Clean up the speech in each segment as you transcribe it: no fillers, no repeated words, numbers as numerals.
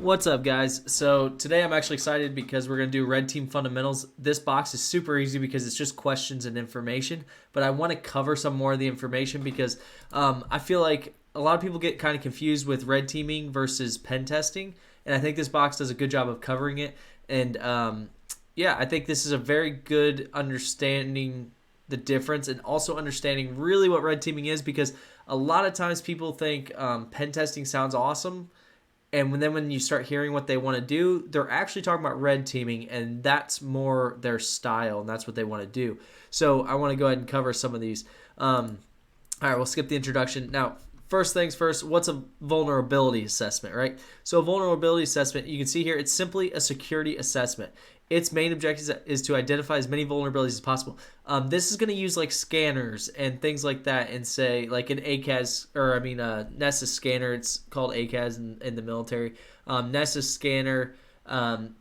What's up, guys? So today I'm actually excited because we're going to do Red Team Fundamentals. This box is super easy because it's just questions and information, but I want to cover some more of the information because I feel like a lot of people get kind of confused with red teaming versus pen testing, and I think this box does a good job of covering it. And yeah, I think this is a very good understanding the difference and also understanding really what red teaming is, because a lot of times people think pen testing sounds awesome, and then when you start hearing what they want to do, they're actually talking about red teaming, and that's more their style, and that's what they want to do. So I want to go ahead and cover some of these. All right, we'll skip the introduction. Now, first things first, what's a vulnerability assessment, right? So a vulnerability assessment, you can see here, it's simply a security assessment. Its main objective is to identify as many vulnerabilities as possible. This is going to use like scanners and things like that, and say like an ACAS, or I mean Nessus scanner. It's called ACAS in the military. Nessus scanner,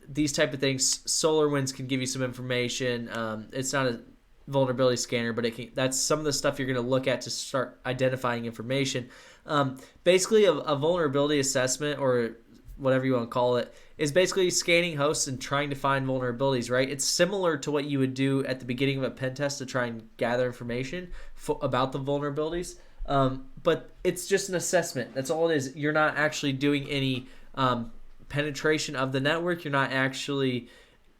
these type of things. SolarWinds can give you some information. It's not a vulnerability scanner, but that's some of the stuff you're going to look at to start identifying information. Basically, a vulnerability assessment, or whatever you want to call it, is basically scanning hosts and trying to find vulnerabilities, right? It's similar to what you would do at the beginning of a pen test to try and gather information about the vulnerabilities. But it's just an assessment. That's all it is. You're not actually doing any penetration of the network. You're not actually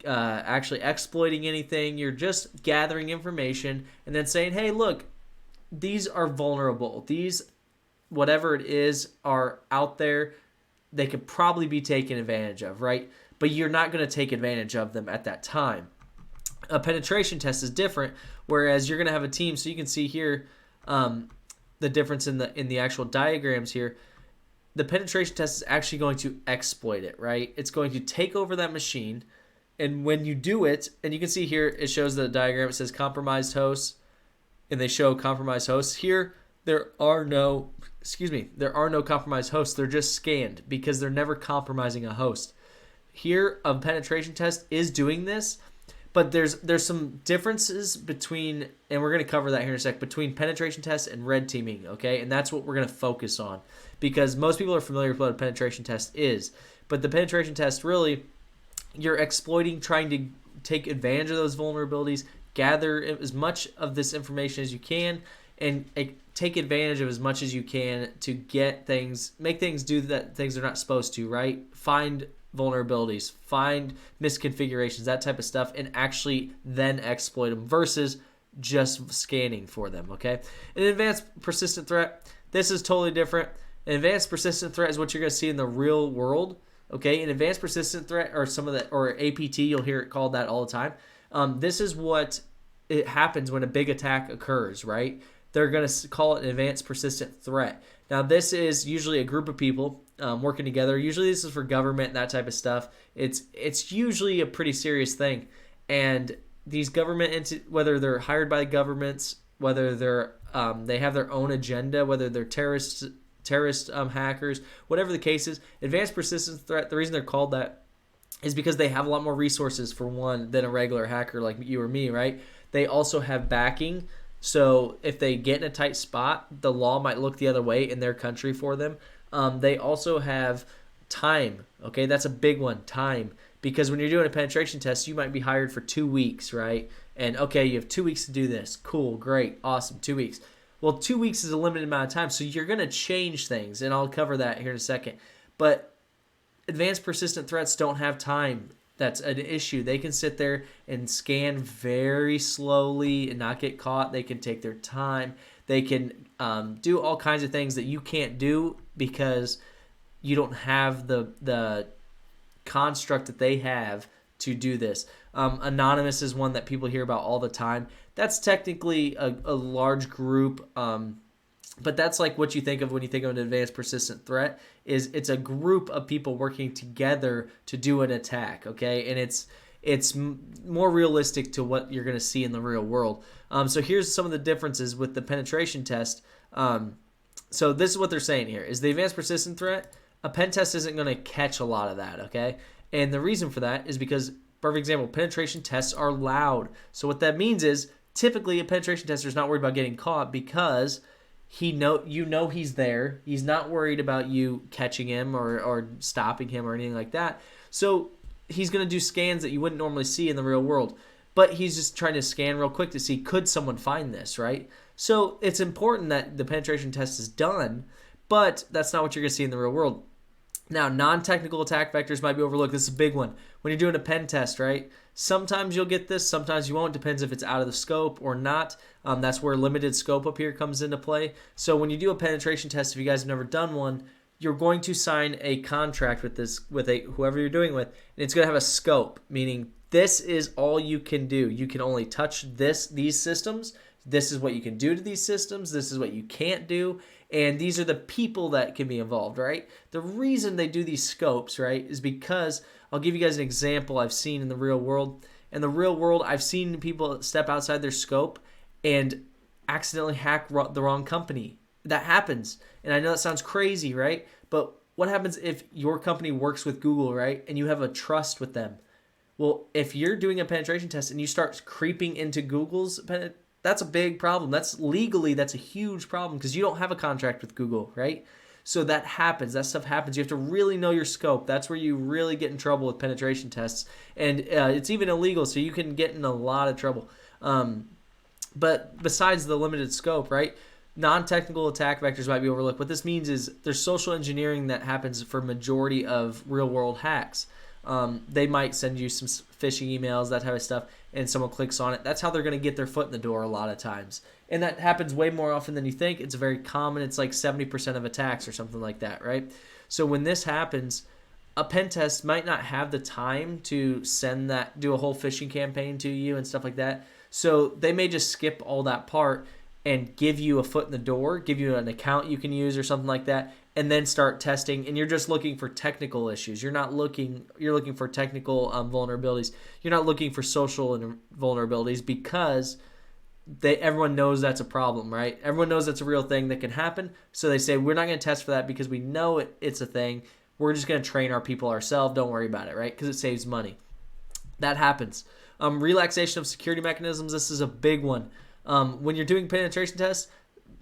exploiting anything. You're just gathering information and then saying, hey, look, these are vulnerable. These, whatever it is, are out there. They could probably be taken advantage of, right? But you're not going to take advantage of them at that time. A penetration test is different, whereas you're going to have a team. So you can see here the difference in the actual diagrams here. The penetration test is actually going to exploit it, right? It's going to take over that machine, and when you do it, and you can see here, it shows the diagram. It says compromised hosts, and they show compromised hosts here. There are no compromised hosts. They're just scanned because they're never compromising a host. Here, a penetration test is doing this, but there's some differences between, and we're going to cover that here in a sec, between penetration tests and red teaming, okay? And that's what we're going to focus on, because most people are familiar with what a penetration test is. But the penetration test, really, you're exploiting, trying to take advantage of those vulnerabilities, gather as much of this information as you can, and take advantage of as much as you can to make things do that things they're not supposed to, right? Find vulnerabilities, find misconfigurations, that type of stuff, and actually then exploit them versus just scanning for them, okay? An advanced persistent threat, this is totally different. An advanced persistent threat is what you're going to see in the real world, okay? An advanced persistent threat, or or APT, you'll hear it called that all the time. This is what it happens when a big attack occurs, right? They're going to call it an advanced persistent threat. Now, this is usually a group of people working together. Usually this is for government, that type of stuff. It's usually a pretty serious thing. And these government whether they're hired by governments, whether they have their own agenda, whether they're terrorist hackers, whatever the case is, advanced persistent threat, the reason they're called that is because they have a lot more resources, for one, than a regular hacker like you or me, right? They also have backing. So if they get in a tight spot, the law might look the other way in their country for them. They also have time. Okay, that's a big one, time. Because when you're doing a penetration test, you might be hired for 2 weeks, right? And okay, you have 2 weeks to do this. Cool, great, awesome, 2 weeks. Well, 2 weeks is a limited amount of time, so you're going to change things, and I'll cover that here in a second. But advanced persistent threats don't have time. That's an issue. They can sit there and scan very slowly and not get caught. They can take their time. They can do all kinds of things that you can't do because you don't have the construct that they have to do this. Anonymous is one that people hear about all the time. That's technically a large group, but that's like what you think of when you think of an advanced persistent threat. It's a group of people working together to do an attack, okay? And it's more realistic to what you're going to see in the real world. So here's some of the differences with the penetration test. So this is what they're saying here, is the advanced persistent threat, a pen test isn't going to catch a lot of that, okay? And the reason for that is because, perfect example, penetration tests are loud. So what that means is typically a penetration tester is not worried about getting caught because you know he's there. He's not worried about you catching him or stopping him or anything like that. So he's going to do scans that you wouldn't normally see in the real world. But he's just trying to scan real quick to see, could someone find this, right? So it's important that the penetration test is done, but that's not what you're going to see in the real world. Now, non-technical attack vectors might be overlooked. This is a big one. When you're doing a pen test, right? Sometimes you'll get this, sometimes you won't. Depends if it's out of the scope or not. That's where limited scope up here comes into play. So when you do a penetration test, if you guys have never done one, you're going to sign a contract with whoever you're doing with, and it's going to have a scope, meaning this is all you can do. You can only touch these systems. This is what you can do to these systems. This is what you can't do. And these are the people that can be involved, right? The reason they do these scopes, right, is because I'll give you guys an example I've seen in the real world. In the real world, I've seen people step outside their scope and accidentally hack the wrong company. That happens. And I know that sounds crazy, right? But what happens if your company works with Google, right, and you have a trust with them? Well, if you're doing a penetration test and you start creeping into Google's that's a big problem. That's a huge problem because you don't have a contract with Google, right? So that happens. That stuff happens. You have to really know your scope. That's where you really get in trouble with penetration tests. And it's even illegal, so you can get in a lot of trouble. But besides the limited scope, right, non-technical attack vectors might be overlooked. What this means is there's social engineering that happens for majority of real-world hacks. They might send you some phishing emails, that type of stuff, and someone clicks on it. That's how they're going to get their foot in the door a lot of times. And that happens way more often than you think. It's very common. It's like 70% of attacks or something like that, right? So when this happens, a pen test might not have the time to do a whole phishing campaign to you and stuff like that. So they may just skip all that part and give you a foot in the door, give you an account you can use or something like that, and then start testing. And you're just looking for technical issues. You're looking for technical vulnerabilities. You're not looking for social vulnerabilities because everyone knows that's a problem, right? Everyone knows that's a real thing that can happen. So they say, we're not going to test for that because we know it's a thing. We're just going to train our people ourselves. Don't worry about it, right? Because it saves money. That happens. Relaxation of security mechanisms. This is a big one. When you're doing penetration tests,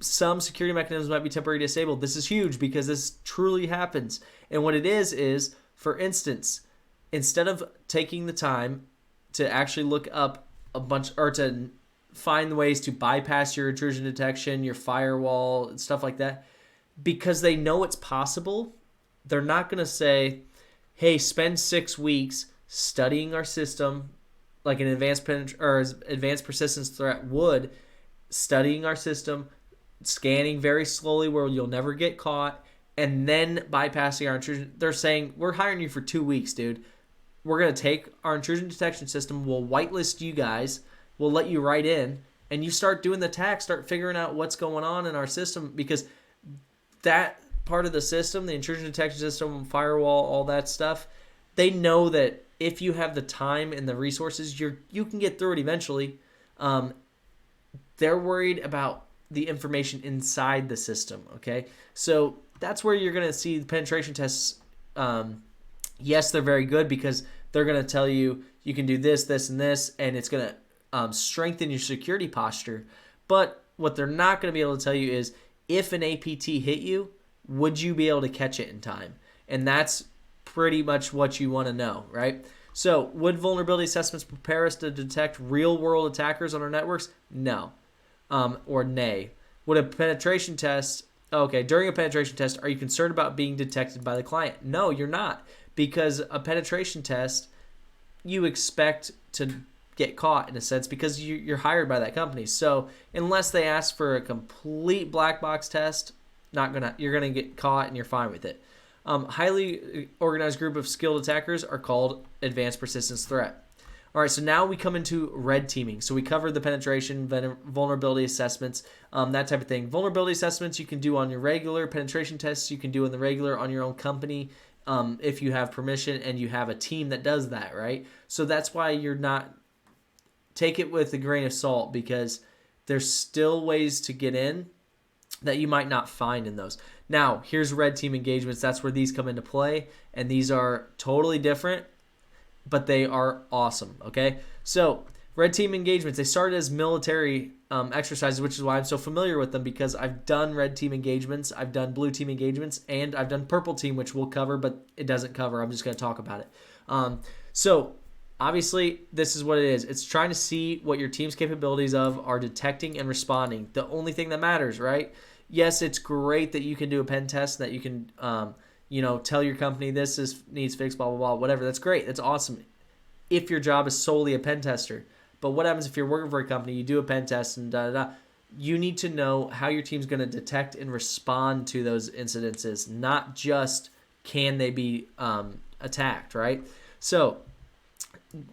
some security mechanisms might be temporarily disabled. This is huge because this truly happens. And what it is, for instance, instead of taking the time to actually look up a bunch or to find ways to bypass your intrusion detection, your firewall, and stuff like that, because they know it's possible, they're not going to say, hey, spend 6 weeks studying our system like an advanced persistence threat would, studying our system, scanning very slowly where you'll never get caught, and then bypassing our intrusion. They're saying, we're hiring you for 2 weeks, dude. We're going to take our intrusion detection system, we'll whitelist you guys, we'll let you right in, and you start doing the attacks, start figuring out what's going on in our system, because that part of the system, the intrusion detection system, firewall, all that stuff, they know that if you have the time and the resources, you can get through it eventually. They're worried about the information inside the system, okay? So that's where you're going to see the penetration tests. Yes, they're very good because they're going to tell you you can do this, this, and this, and it's going to strengthen your security posture. But what they're not going to be able to tell you is if an APT hit you, would you be able to catch it in time? And that's pretty much what you want to know, right? So would vulnerability assessments prepare us to detect real-world attackers on our networks? No. Or nay. Would a penetration test... Okay, during a penetration test, are you concerned about being detected by the client? No, you're not. Because a penetration test, you expect to get caught in a sense because you're hired by that company. So unless they ask for a complete black box test, you're gonna get caught and you're fine with it. Highly organized group of skilled attackers are called advanced persistence threat. All right, so now we come into red teaming. So we covered the penetration, vulnerability assessments, that type of thing. Vulnerability assessments you can do on your regular. Penetration tests you can do in the regular on your own company if you have permission and you have a team that does that, right? So that's why you're not... Take it with a grain of salt because there's still ways to get in that you might not find in those. Now, here's red team engagements. That's where these come into play, and these are totally different, but they are awesome, okay? So red team engagements, they started as military exercises, which is why I'm so familiar with them, because I've done red team engagements, I've done blue team engagements, and I've done purple team, which we'll cover, but it doesn't cover. I'm just going to talk about it. So obviously, this is what it is. It's trying to see what your team's capabilities of are detecting and responding. The only thing that matters, right? Yes, it's great that you can do a pen test, that you can, tell your company needs fixed, blah, blah, blah, whatever. That's great. That's awesome if your job is solely a pen tester. But what happens if you're working for a company, you do a pen test and da-da-da? You need to know how your team's going to detect and respond to those incidences, not just can they be attacked, right? So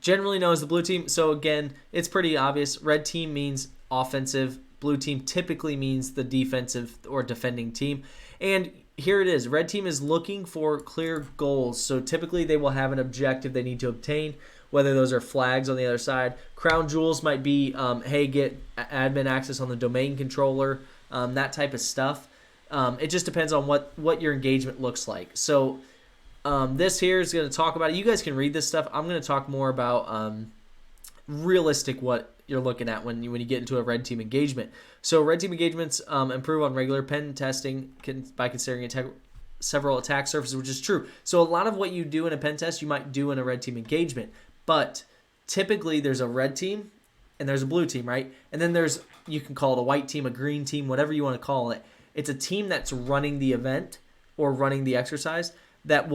generally known as the blue team. So again, it's pretty obvious. Red team means offensive. Blue team typically means the defensive or defending team. And here it is. Red team is looking for clear goals. So typically they will have an objective they need to obtain, whether those are flags on the other side. Crown jewels might be, hey, get admin access on the domain controller, that type of stuff. It just depends on what your engagement looks like. So this here is going to talk about it. You guys can read this stuff. I'm going to talk more about realistic what you're looking at when you get into a red team engagement. So red team engagements improve on regular pen testing by considering several attack surfaces, which is true. So a lot of what you do in a pen test, you might do in a red team engagement. But typically there's a red team and there's a blue team, right? And then you can call it a white team, a green team, whatever you want to call it. It's a team that's running the event or running the exercise that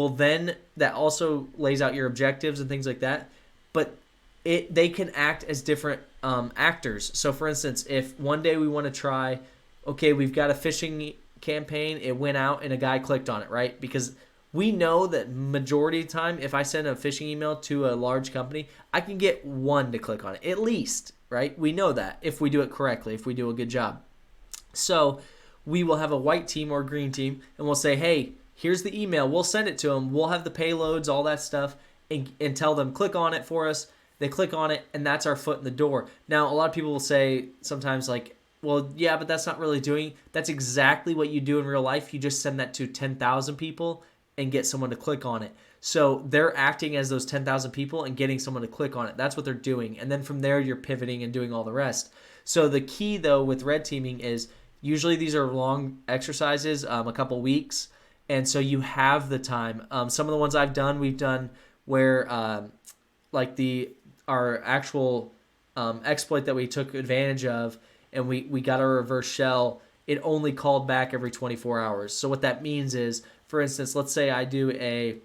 also lays out your objectives and things like that. But they can act as different actors. So for instance, if one day we want to try, okay, we've got a phishing campaign, it went out and a guy clicked on it, right? Because we know that majority of the time, if I send a phishing email to a large company, I can get one to click on it, at least, right? We know that if we do it correctly, if we do a good job. So we will have a white team or a green team, and we'll say, hey, here's the email. We'll send it to them. We'll have the payloads, all that stuff, and tell them, click on it for us. They click on it, and that's our foot in the door. Now, a lot of people will say sometimes like, well, yeah, but that's not really doing. That's exactly what you do in real life. You just send that to 10,000 people and get someone to click on it. So they're acting as those 10,000 people and getting someone to click on it. That's what they're doing. And then from there, you're pivoting and doing all the rest. So the key, though, with red teaming is usually these are long exercises, a couple weeks. And so you have the time. Some of the ones we've done where our actual exploit that we took advantage of and we got a reverse shell, it only called back every 24 hours. So what that means is, for instance, let's say I do a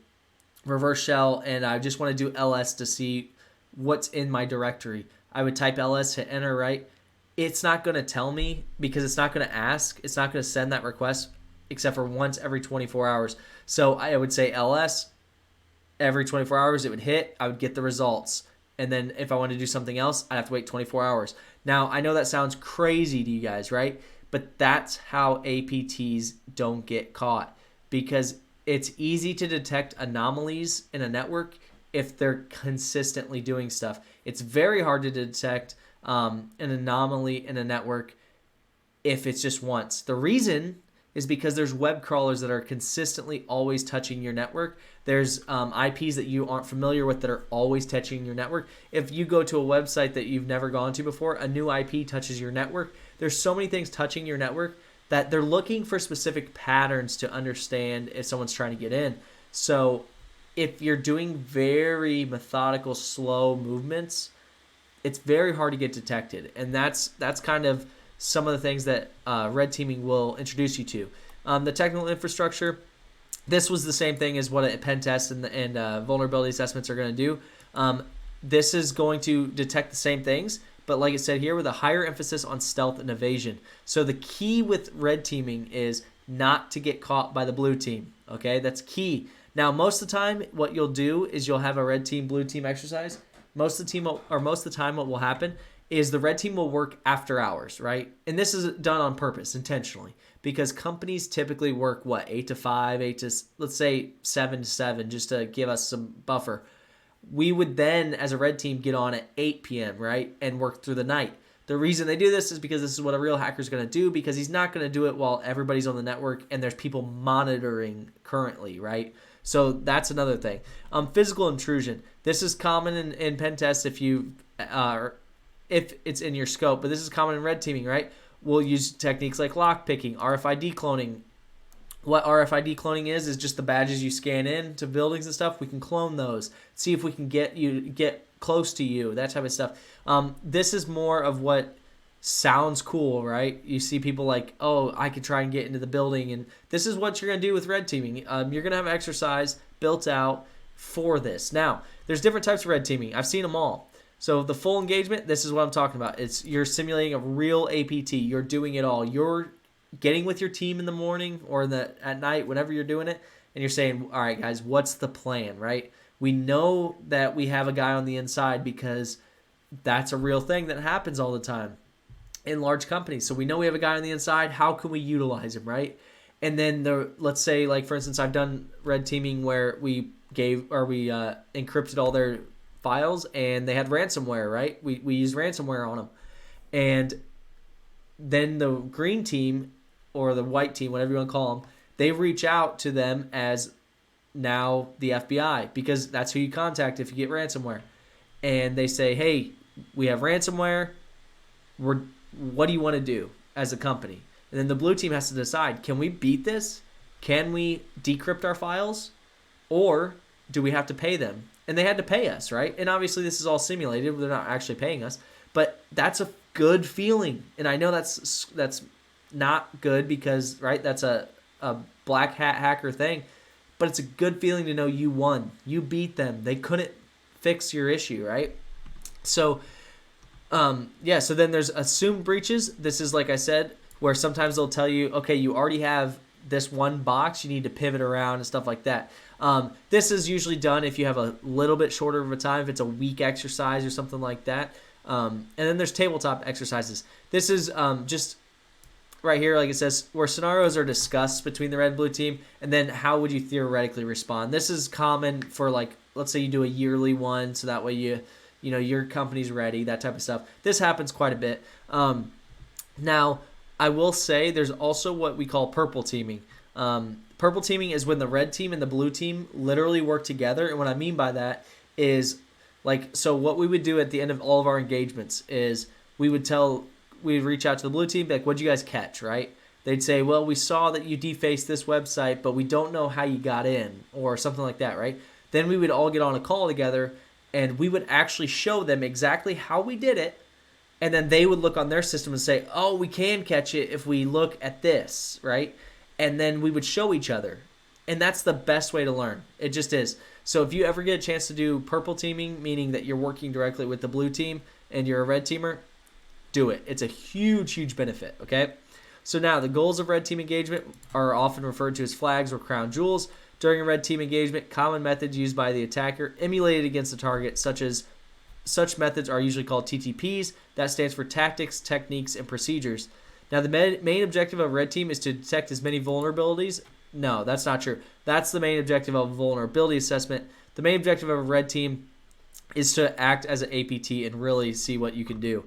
reverse shell and I just want to do ls to see what's in my directory. I would type ls, hit enter, right? It's not going to tell me because it's not going to ask. It's not going to send that request except for once every 24 hours. So I would say ls, every 24 hours it would hit, I would get the results. And then if I want to do something else, I'd have to wait 24 hours. Now, I know that sounds crazy to you guys, right? But that's how APTs don't get caught, because it's easy to detect anomalies in a network if they're consistently doing stuff. It's very hard to detect an anomaly in a network if it's just once. The reason is because there's web crawlers that are consistently always touching your network. There's IPs that you aren't familiar with that are always touching your network. If you go to a website that you've never gone to before, a new IP touches your network. There's so many things touching your network that they're looking for specific patterns to understand if someone's trying to get in. So if you're doing very methodical, slow movements, it's very hard to get detected. And that's kind of some of the things that red teaming will introduce you to. The technical infrastructure, this was the same thing as what a pen test and vulnerability assessments are going to do. This is going to detect the same things, but like I said here, with a higher emphasis on stealth and evasion. So the key with red teaming is not to get caught by the blue team. Okay, that's key. Now, most of the time, what you'll do is you'll have a red team, blue team exercise. Most of the time, what will happen is the red team will work after hours, right? And this is done on purpose, intentionally, because companies typically work, 8 to 5, let's say 7 to 7, just to give us some buffer. We would then, as a red team, get on at 8 p.m., right, and work through the night. The reason they do this is because this is what a real hacker is going to do, because he's not going to do it while everybody's on the network and there's people monitoring currently, right? So that's another thing. Physical intrusion. This is common in pen tests if you if it's in your scope, but this is common in red teaming, right? We'll use techniques like lock picking, RFID cloning. What RFID cloning is just the badges you scan in to buildings and stuff. We can clone those, see if we can get close to you, that type of stuff. This is more of what sounds cool, right? You see people like, oh, I could try and get into the building, and this is what you're going to do with red teaming. You're going to have exercise built out for this. Now, there's different types of red teaming. I've seen them all. So the full engagement, this is what I'm talking about. You're simulating a real APT. You're doing it all. You're getting with your team in the morning or at night, whenever you're doing it, and you're saying, all right, guys, what's the plan, right? We know that we have a guy on the inside because that's a real thing that happens all the time in large companies. So we know we have a guy on the inside. How can we utilize him, right? And then let's say, like, for instance, I've done red teaming where we encrypted all their files and they had ransomware, right? We used ransomware on them. And then the green team or the white team, whatever you want to call them, they reach out to them as now the FBI, because that's who you contact if you get ransomware. And they say, hey, we have ransomware. What do you want to do as a company? And then the blue team has to decide, can we beat this? Can we decrypt our files? Or do we have to pay them? And they had to pay us, right? And obviously this is all simulated. They're not actually paying us. But that's a good feeling. And I know that's not good because, right, that's a black hat hacker thing. But it's a good feeling to know you won. You beat them. They couldn't fix your issue, right? So, so then there's assumed breaches. This is, like I said, where sometimes they'll tell you, okay, you already have this one box. You need to pivot around and stuff like that. This is usually done if you have a little bit shorter of a time, if it's a week exercise or something like that. And then there's tabletop exercises. This is just right here, like it says, where scenarios are discussed between the red and blue team, and then how would you theoretically respond. This is common for, like, let's say you do a yearly one, so that way your company's ready, that type of stuff. This happens quite a bit. Now, I will say there's also what we call purple teaming. Purple teaming is when the red team and the blue team literally work together, and what I mean by that is, like, so what we would do at the end of all of our engagements is we'd reach out to the blue team, be like, what'd you guys catch, right? They'd say, well, we saw that you defaced this website, but we don't know how you got in, or something like that, right? Then we would all get on a call together, and we would actually show them exactly how we did it, and then they would look on their system and say, oh, we can catch it if we look at this, right? And then we would show each other. And that's the best way to learn. It just is. So if you ever get a chance to do purple teaming, meaning that you're working directly with the blue team and you're a red teamer, do it. It's a huge, huge benefit, okay? So now the goals of red team engagement are often referred to as flags or crown jewels. During a red team engagement, common methods used by the attacker emulated against the target, such methods are usually called TTPs. That stands for tactics, techniques, and procedures. Now, the main objective of red team is to detect as many vulnerabilities. No, that's not true. That's the main objective of vulnerability assessment. The main objective of a red team is to act as an APT and really see what you can do.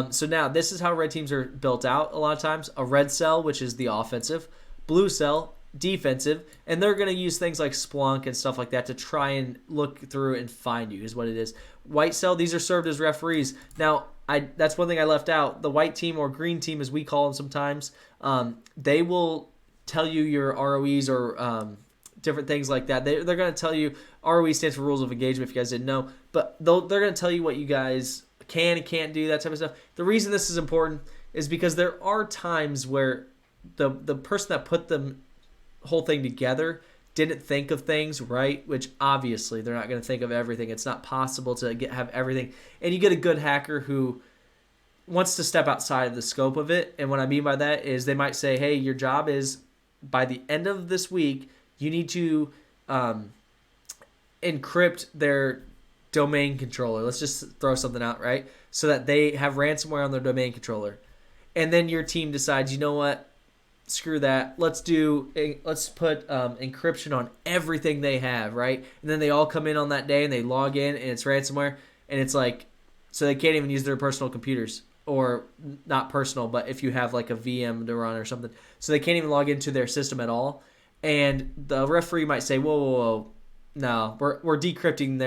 So now, this is how red teams are built out a lot of times. A red cell, which is the offensive. Blue cell, defensive. And they're going to use things like Splunk and stuff like that to try and look through and find you, is what it is. White cell, these are served as referees. Now, that's one thing I left out. The white team, or green team as we call them sometimes, they will tell you your ROEs or different things like that. They're going to tell you, ROE stands for rules of engagement, if you guys didn't know, but they're going to tell you what you guys can and can't do, that type of stuff. The reason this is important is because there are times where the person that put the whole thing together didn't think of things right, which obviously they're not going to think of everything. It's not possible to have everything. And you get a good hacker who wants to step outside of the scope of it. And what I mean by that is they might say, hey, your job is by the end of this week, you need to encrypt their domain controller. Let's just throw something out, right? So that they have ransomware on their domain controller. And then your team decides, you know what? Screw that. Let's put encryption on everything they have, right? And then they all come in on that day and they log in and it's ransomware, and it's like, so they can't even use their personal computers, or not personal, but if you have like a VM to run or something, so they can't even log into their system at all. And the referee might say, whoa, no, we're decrypting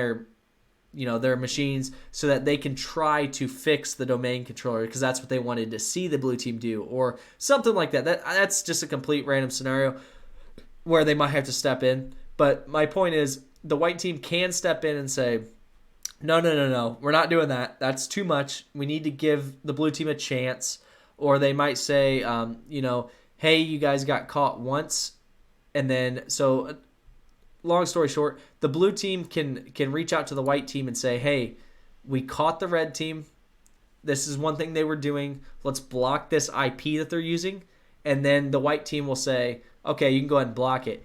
their machines so that they can try to fix the domain controller because that's what they wanted to see the blue team do or something like that. That's just a complete random scenario where they might have to step in. But my point is the white team can step in and say, no, we're not doing that. That's too much. We need to give the blue team a chance. Or they might say, hey, you guys got caught once. And then, so long story short, the blue team can reach out to the white team and say, hey, we caught the red team. This is one thing they were doing. Let's block this IP that they're using. And then the white team will say, okay, you can go ahead and block it.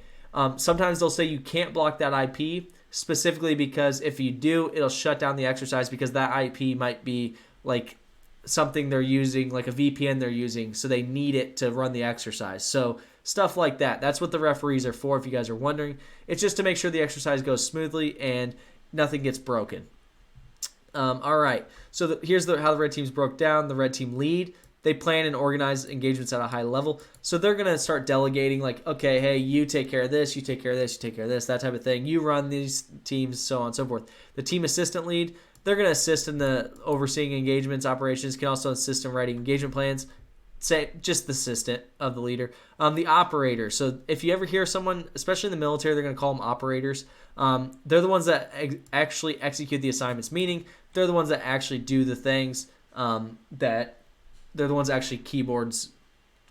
Sometimes they'll say you can't block that IP specifically because if you do, it'll shut down the exercise because that IP might be like something they're using, like a VPN they're using, so they need it to run the exercise. So stuff like that. That's what the referees are for, if you guys are wondering. It's just to make sure the exercise goes smoothly and nothing gets broken. All right, so here's how the red teams broke down. The red team lead. They plan and organize engagements at a high level. So they're going to start delegating like, okay, hey, you take care of this, you take care of this, you take care of this, that type of thing. You run these teams, so on and so forth. The team assistant lead, they're going to assist in the overseeing engagements, operations, can also assist in writing engagement plans. Say just the assistant of the leader. The operator. So if you ever hear someone, especially in the military, they're going to call them operators. They're the ones that actually execute the assignments, meaning they're the ones that actually do the things that they're the ones that actually keyboards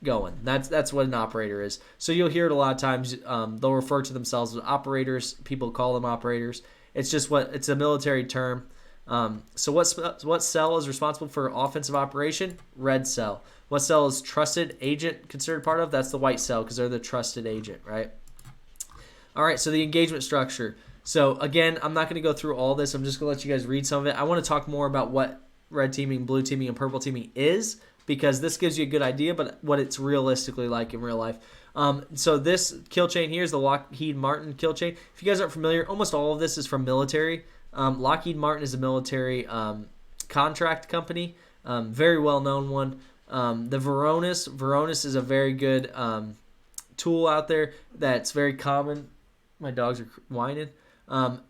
going. That's what an operator is. So you'll hear it a lot of times. They'll refer to themselves as operators. People call them operators. It's just it's a military term. So what cell is responsible for offensive operation? Red cell. What cell is trusted agent considered part of? That's the white cell because they're the trusted agent, right? All right, so the engagement structure. So again, I'm not going to go through all this. I'm just going to let you guys read some of it. I want to talk more about what red teaming, blue teaming, and purple teaming is because this gives you a good idea, but what it's realistically like in real life. So this kill chain here is the Lockheed Martin kill chain. If you guys aren't familiar, almost all of this is from military. Lockheed Martin is a military contract company, very well-known one. The Varonis is a very good tool out there that's very common. My dogs are whining.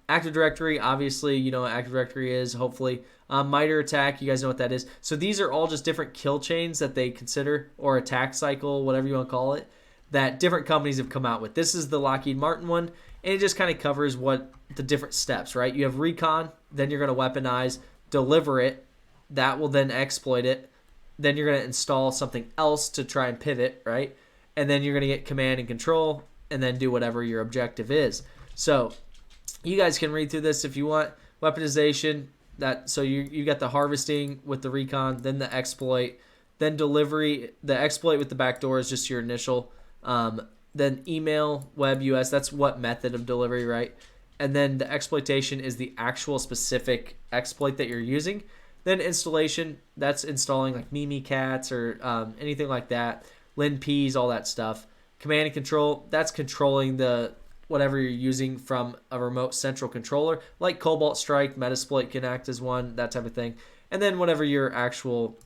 Active Directory, obviously, you know what Active Directory is, hopefully. MITRE ATT&CK, you guys know what that is. So these are all just different kill chains that they consider, or attack cycle, whatever you want to call it, that different companies have come out with. This is the Lockheed Martin one, and it just kind of covers what the different steps, right? You have recon, then you're going to weaponize, deliver it, that will then exploit it, then you're going to install something else to try and pivot, right? And then you're going to get command and control, and then do whatever your objective is. So you guys can read through this if you want. Weaponization, so you got the harvesting with the recon, then the exploit, then delivery. The exploit with the backdoor is just your initial. Then email, web, US, that's what method of delivery, right? And then the exploitation is the actual specific exploit that you're using. Then installation, that's installing like Mimikatz or anything like that. LinPs, all that stuff. Command and control, that's controlling the whatever you're using from a remote central controller, like Cobalt Strike, Metasploit can act as one, that type of thing. And then whatever your actual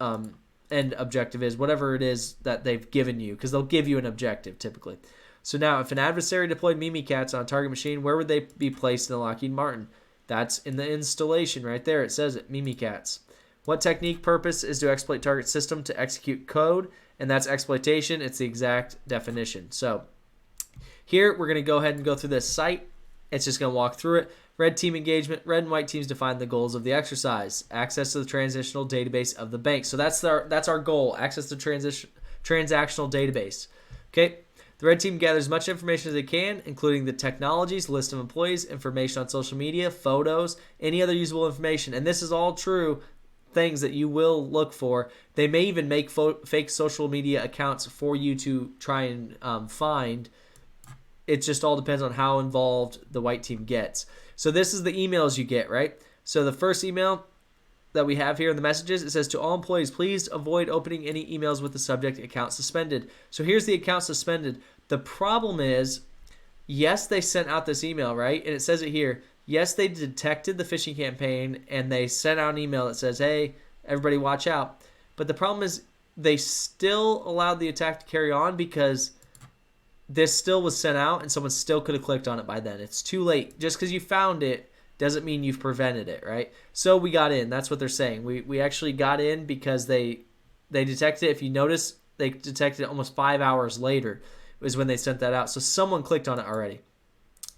end objective is, whatever it is that they've given you, because they'll give you an objective typically. So now, if an adversary deployed Mimikatz on a target machine, where would they be placed in the Lockheed Martin? That's in the installation right there. It says it, Mimikatz. What technique purpose is to exploit target system to execute code? And that's exploitation. It's the exact definition. So here, we're going to go ahead and go through this site. It's just going to walk through it. Red team engagement. Red and white teams define the goals of the exercise. Access to the transitional database of the bank. So that's our goal. Access to transactional database. Okay. The red team gathers as much information as they can, including the technologies, list of employees, information on social media, photos, any other usable information. And this is all true things that you will look for. They may even make fake social media accounts for you to try and find. It just all depends on how involved the white team gets. So this is the emails you get, right? So the first email that we have here in the messages, it says, to all employees, please avoid opening any emails with the subject account suspended. So here's the account suspended. The problem is, yes, they sent out this email, right? And it says it here. Yes, they detected the phishing campaign and they sent out an email that says, hey, everybody watch out. But the problem is they still allowed the attack to carry on because this still was sent out and someone still could have clicked on it by then. It's too late. Just because you found it doesn't mean you've prevented it, right? So we got in. That's what they're saying. We actually got in because they detected it. If you notice, they detected it almost 5 hours later is when they sent that out. So someone clicked on it already.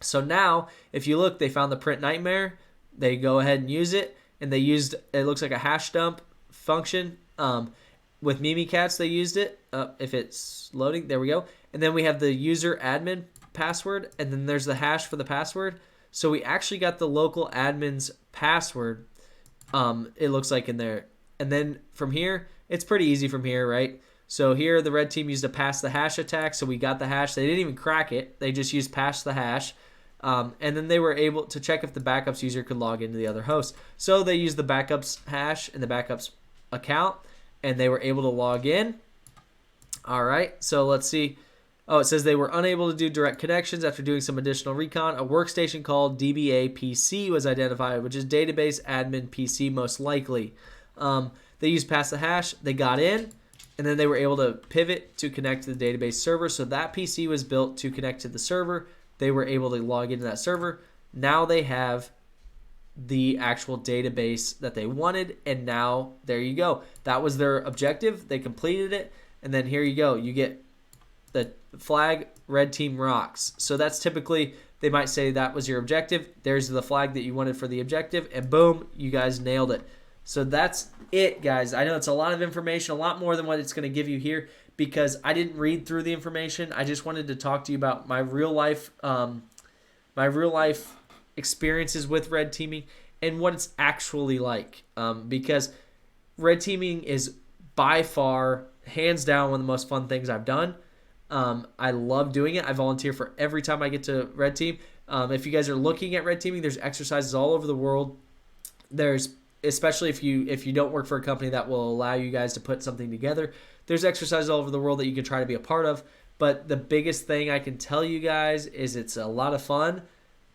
So now, if you look, they found the print nightmare. They go ahead and use it, and they used, it looks like a hash dump function. With Mimikatz, they used it. If it's loading, there we go. And then we have the user admin password, and then there's the hash for the password. So we actually got the local admin's password, it looks like in there. And then from here, it's pretty easy from here, right? So here, the red team used a pass the hash attack, so we got the hash. They didn't even crack it. They just used pass the hash. And then they were able to check if the backups user could log into the other host. So they used the backups hash and the backups account, and they were able to log in. All right, so let's see. Oh, it says they were unable to do direct connections after doing some additional recon. A workstation called DBA PC was identified, which is database admin PC most likely. They used pass the hash. They got in, and then they were able to pivot to connect to the database server. So that PC was built to connect to the server. They were able to log into that server. Now they have the actual database that they wanted, and now there you go. That was their objective. They completed it, and then here you go. You get the flag, red team rocks. So that's typically, they might say that was your objective. There's the flag that you wanted for the objective, and boom, you guys nailed it. So that's it, guys. I know it's a lot of information, a lot more than what it's going to give you here, because I didn't read through the information. I just wanted to talk to you about my real life experiences with red teaming and what it's actually like. Because red teaming is by far, hands down, one of the most fun things I've done. I love doing it. I volunteer for every time I get to red team. If you guys are looking at red teaming, there's exercises all over the world. There's, especially if you don't work for a company that will allow you guys to put something together, there's exercises all over the world that you can try to be a part of. But the biggest thing I can tell you guys is it's a lot of fun,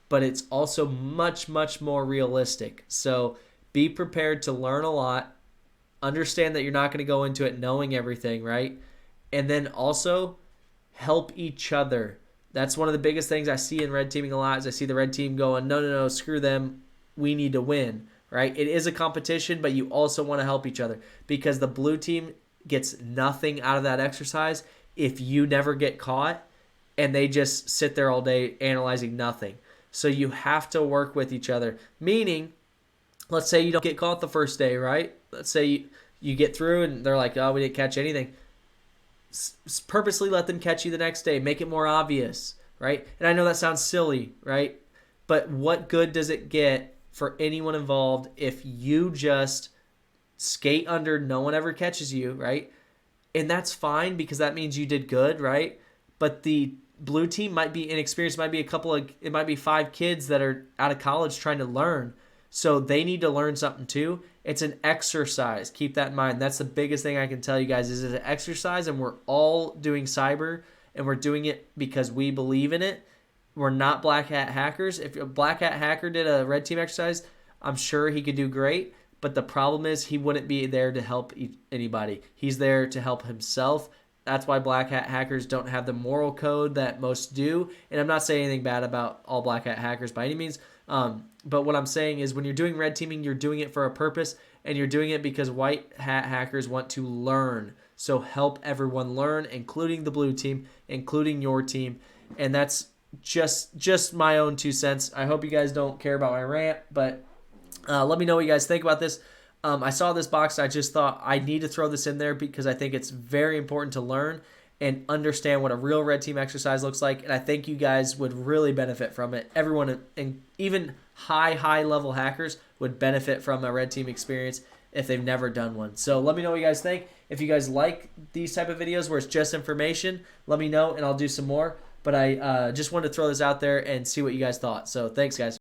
but it's also much, much more realistic. So be prepared to learn a lot. Understand that you're not going to go into it knowing everything, right? And then also help each other. That's one of the biggest things I see in red teaming a lot, is I see the red team going, no, screw them. We need to win, right? It is a competition, but you also want to help each other, because the blue team gets nothing out of that exercise if you never get caught and they just sit there all day analyzing nothing. So you have to work with each other. Meaning, let's say you don't get caught the first day, right? Let's say you get through and they're like, oh, we didn't catch anything. Purposely let them catch you the next day. Make it more obvious, right? And I know that sounds silly, right? But what good does it get for anyone involved if you just skate under, no one ever catches you, right? And that's fine, because that means you did good, right? But the blue team might be inexperienced, might be it might be 5 kids that are out of college trying to learn. So they need to learn something too. It's an exercise. Keep that in mind. That's the biggest thing I can tell you guys, is it's an exercise, and we're all doing cyber, and we're doing it because we believe in it. We're not black hat hackers. If a black hat hacker did a red team exercise, I'm sure he could do great. But the problem is, he wouldn't be there to help anybody. He's there to help himself. That's why black hat hackers don't have the moral code that most do. And I'm not saying anything bad about all black hat hackers by any means. But what I'm saying is, when you're doing red teaming, you're doing it for a purpose, and you're doing it because white hat hackers want to learn. So help everyone learn, including the blue team, including your team. And that's just my own 2 cents. I hope you guys don't care about my rant, but let me know what you guys think about this. I saw this box. I just thought I need to throw this in there because I think it's very important to learn and understand what a real red team exercise looks like. And I think you guys would really benefit from it. Everyone, and even high level hackers, would benefit from a red team experience if they've never done one. So let me know what you guys think. If you guys like these type of videos where it's just information, let me know and I'll do some more. But I just wanted to throw this out there and see what you guys thought. So thanks, guys.